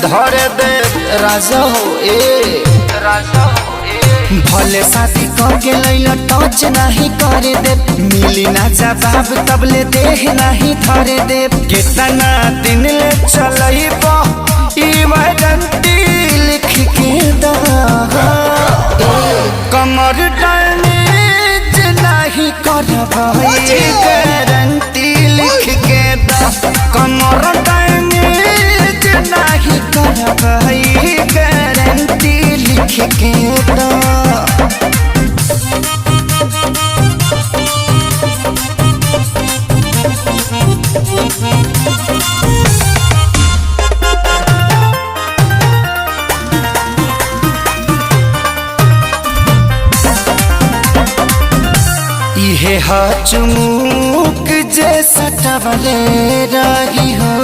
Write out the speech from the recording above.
धरे दे राजा हो ए राजा हो ए भले शादी करके लैला टच नहीं करे दे मिली ना जवाब तबले देह नहीं धरे दे कितना दिन ले चलई इमरजेंसी लिख के दा कमर डैमेज नहीं करबई गारंटी लिख के दा कमर डैमेज नहीं करबई गारंटी लिख के दा इहे चुमुक जैसा टवले रही हो